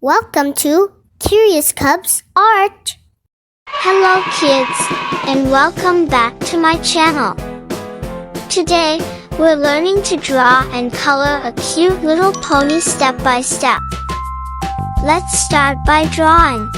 Welcome to Curious Cubs Art! Hello kids, and welcome back to my channel. Today, we're learning to draw and color a cute little pony step by step. Let's start by drawing.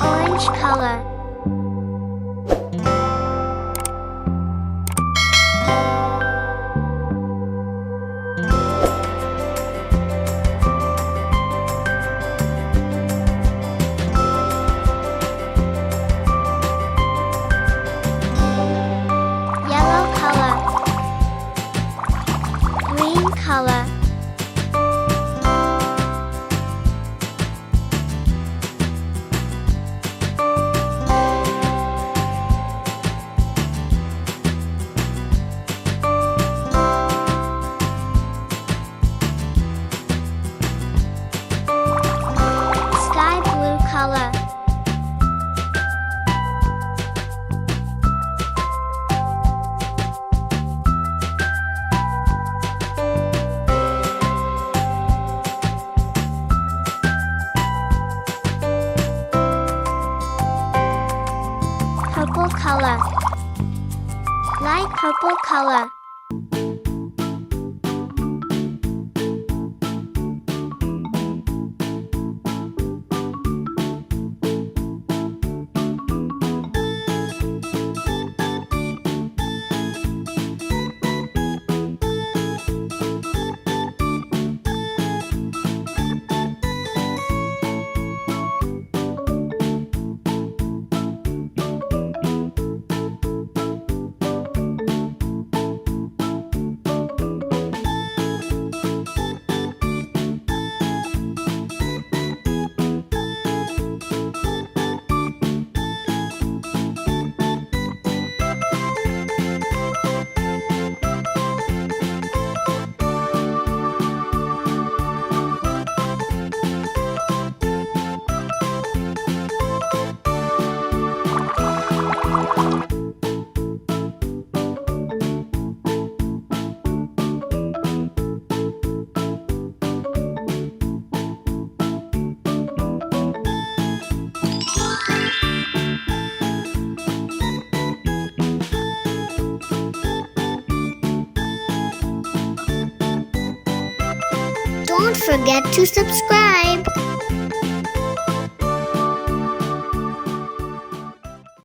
Orange color. Yellow color. Green color. Color. Purple color. Light purple color. Don't forget to subscribe.